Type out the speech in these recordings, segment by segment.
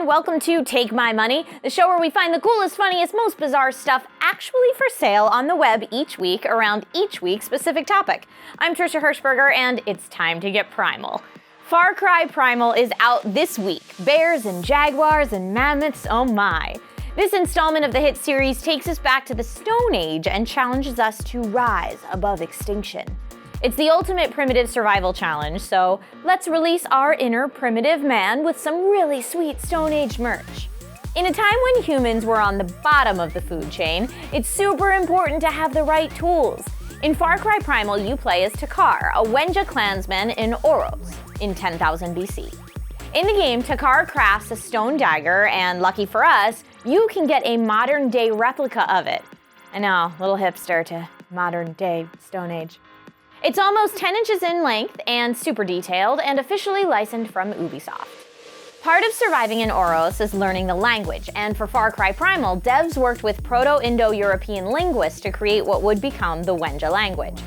everyone, welcome to Take My Money, the show where we find the coolest, funniest, most bizarre stuff actually for sale on the web each week around each week's specific topic. I'm Trisha Hirschberger, and it's time to get primal. Far Cry Primal is out this week. Bears and jaguars and mammoths, oh my. This installment of the hit series takes us back to the Stone Age and challenges us to rise above extinction. It's the ultimate primitive survival challenge, so let's release our inner primitive man with some really sweet Stone Age merch. In a time when humans were on the bottom of the food chain, it's super important to have the right tools. In Far Cry Primal, you play as Takkar, a Wenja clansman in Oros, in 10,000 BC. In the game, Takkar crafts a stone dagger, and lucky for us, you can get a modern-day replica of it. I know, little hipster to modern-day Stone Age. It's almost 10 inches in length and super detailed and officially licensed from Ubisoft. Part of surviving in Oros is learning the language, and for Far Cry Primal, devs worked with Proto-Indo-European linguists to create what would become the Wenja language.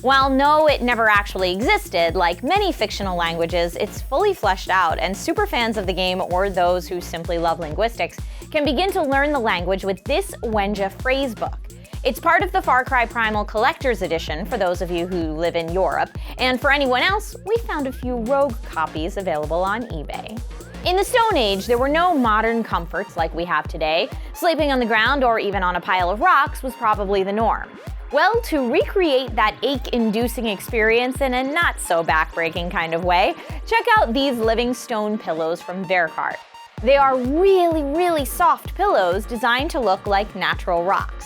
While no, it never actually existed, like many fictional languages, it's fully fleshed out, and superfans of the game or those who simply love linguistics can begin to learn the language with this Wenja Phrasebook. It's part of the Far Cry Primal Collector's Edition for those of you who live in Europe, and for anyone else, we found a few rogue copies available on eBay. In the Stone Age, there were no modern comforts like we have today. Sleeping on the ground or even on a pile of rocks was probably the norm. Well, to recreate that ache-inducing experience in a not-so-backbreaking kind of way, check out these Livingstone Pillows from Takkar. They are really soft pillows designed to look like natural rocks.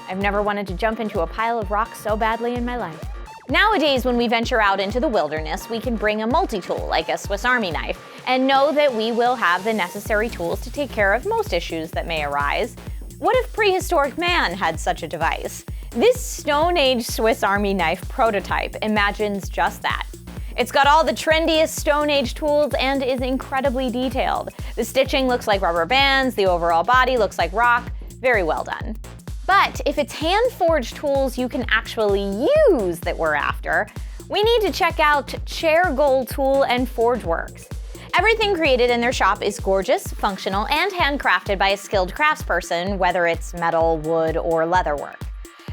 I've never wanted to jump into a pile of rocks so badly in my life. Nowadays, when we venture out into the wilderness, we can bring a multi-tool like a Swiss Army knife and know that we will have the necessary tools to take care of most issues that may arise. What if prehistoric man had such a device? This Stone Age Swiss Army knife prototype imagines just that. It's got all the trendiest Stone Age tools and is incredibly detailed. The stitching looks like rubber bands, the overall body looks like rock. Very well done. But if it's hand-forged tools you can actually use that we're after, we need to check out Chair Gold Tool and Forgeworks. Everything created in their shop is gorgeous, functional, and handcrafted by a skilled craftsperson, whether it's metal, wood, or leatherwork.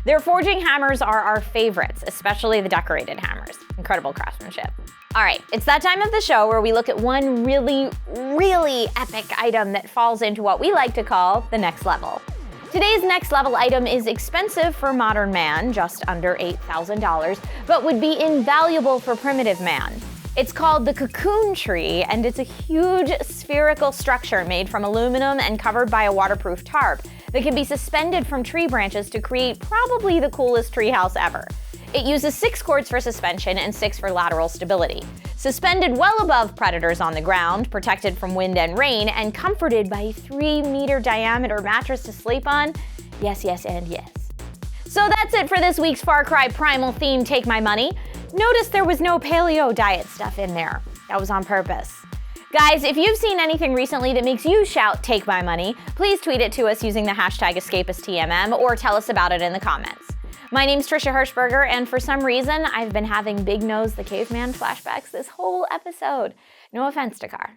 Their forging hammers are our favorites, especially the decorated hammers. Incredible craftsmanship. All right, it's that time of the show where we look at one really epic item that falls into what we like to call the next level. Today's next level item is expensive for modern man, just under $8,000, but would be invaluable for primitive man. It's called the Cocoon Tree, and it's a huge spherical structure made from aluminum and covered by a waterproof tarp that can be suspended from tree branches to create probably the coolest treehouse ever. It uses 6 cords for suspension and 6 for lateral stability. Suspended well above predators on the ground, protected from wind and rain, and comforted by a 3-meter diameter mattress to sleep on. Yes, and yes. So that's it for this week's Far Cry Primal theme Take My Money. Notice there was no paleo diet stuff in there. That was on purpose. Guys, if you've seen anything recently that makes you shout Take My Money, please tweet it to us using the hashtag EscapistTMM or tell us about it in the comments. My name's Trisha Hirschberger, and for some reason, I've been having Big Nose the Caveman flashbacks this whole episode. No offense, Takkar.